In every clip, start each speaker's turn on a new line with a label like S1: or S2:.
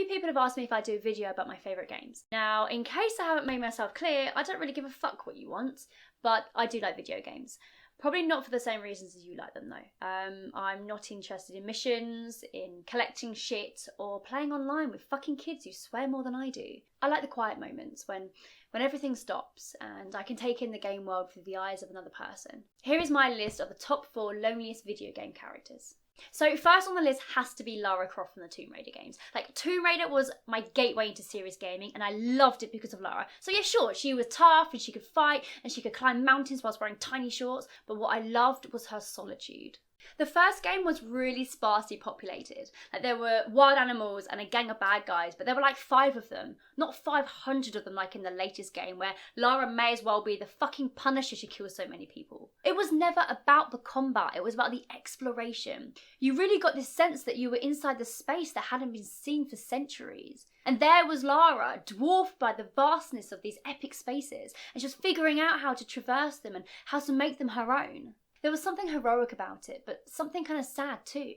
S1: few people have asked me if I do a video about my favourite games. Now, in case I haven't made myself clear, I don't really give a fuck what you want, but I do like video games. Probably not for the same reasons as you like them though. I'm not interested in missions, in collecting shit, or playing online with fucking kids who swear more than I do. I like the quiet moments when everything stops and I can take in the game world through the eyes of another person. Here is my list of the top 4 loneliest video game characters. So first on the list has to be Lara Croft from the Tomb Raider games. Like, Tomb Raider was my gateway into serious gaming and I loved it because of Lara. So yeah, sure, she was tough and she could fight and she could climb mountains whilst wearing tiny shorts, but what I loved was her solitude. The first game was really sparsely populated. Like, there were wild animals and a gang of bad guys, but there were like 5 of them, not 500 of them like in the latest game where Lara may as well be the fucking Punisher, she kills so many people. It was never about the combat, it was about the exploration. You really got this sense that you were inside the space that hadn't been seen for centuries. And there was Lara, dwarfed by the vastness of these epic spaces, and she was figuring out how to traverse them and how to make them her own. There was something heroic about it, but something kind of sad too.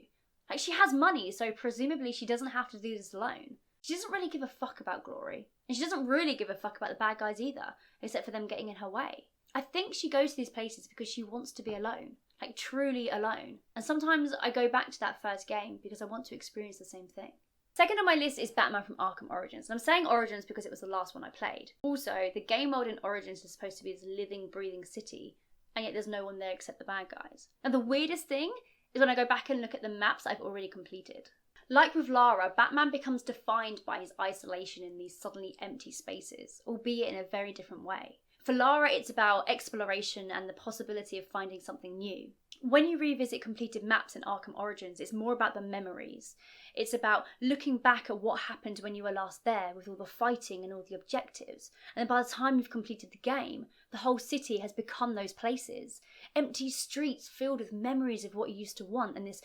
S1: Like, she has money, so presumably she doesn't have to do this alone. She doesn't really give a fuck about glory. And she doesn't really give a fuck about the bad guys either, except for them getting in her way. I think she goes to these places because she wants to be alone. Like, truly alone. And sometimes I go back to that first game because I want to experience the same thing. Second on my list is Batman from Arkham Origins. And I'm saying Origins because it was the last one I played. Also, the game world in Origins is supposed to be this living, breathing city, and yet there's no one there except the bad guys. And the weirdest thing is when I go back and look at the maps I've already completed. Like with Lara, Batman becomes defined by his isolation in these suddenly empty spaces, albeit in a very different way. For Lara, it's about exploration and the possibility of finding something new. When you revisit completed maps in Arkham Origins, it's more about the memories. It's about looking back at what happened when you were last there with all the fighting and all the objectives. And then by the time you've completed the game, the whole city has become those places. Empty streets filled with memories of what you used to want and this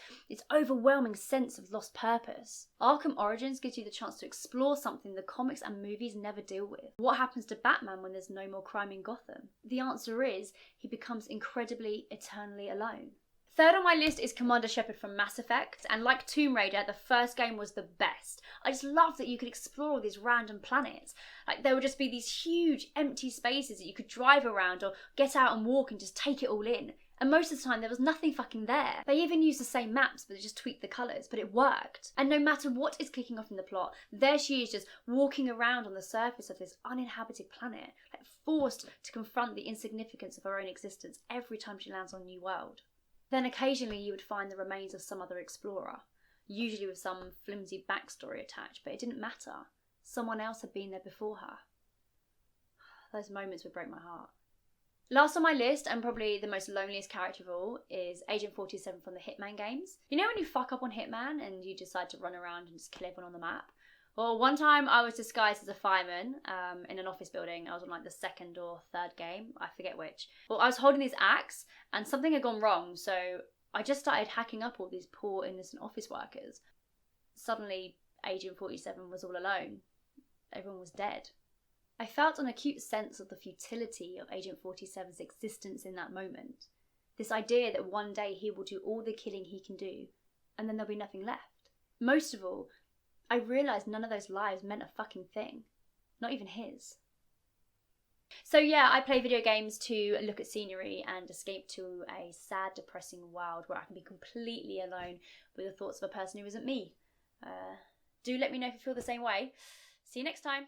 S1: overwhelming sense of lost purpose. Arkham Origins gives you the chance to explore something the comics and movies never deal with. What happens to Batman when there's no more crime in Gotham? The answer is he becomes incredibly, eternally alone. Third on my list is Commander Shepard from Mass Effect, and like Tomb Raider, the first game was the best. I just loved that you could explore all these random planets. Like, there would just be these huge empty spaces that you could drive around or get out and walk and just take it all in. And most of the time there was nothing fucking there. They even used the same maps but they just tweaked the colours, but it worked. And no matter what is kicking off in the plot, there she is just walking around on the surface of this uninhabited planet, like forced to confront the insignificance of her own existence every time she lands on a new world. Then occasionally you would find the remains of some other explorer, usually with some flimsy backstory attached, but it didn't matter. Someone else had been there before her. Those moments would break my heart. Last on my list, and probably the most loneliest character of all, is Agent 47 from the Hitman games. You know when you fuck up on Hitman and you decide to run around and just kill everyone on the map? Well, one time I was disguised as a fireman in an office building. I was on like the 2nd or 3rd game, I forget which. Well, I was holding this axe and something had gone wrong, so I just started hacking up all these poor innocent office workers. Suddenly, Agent 47 was all alone. Everyone was dead. I felt an acute sense of the futility of Agent 47's existence in that moment. This idea that one day he will do all the killing he can do, and then there'll be nothing left. Most of all, I realised none of those lives meant a fucking thing. Not even his. So yeah, I play video games to look at scenery and escape to a sad, depressing world where I can be completely alone with the thoughts of a person who isn't me. Do let me know if you feel the same way. See you next time.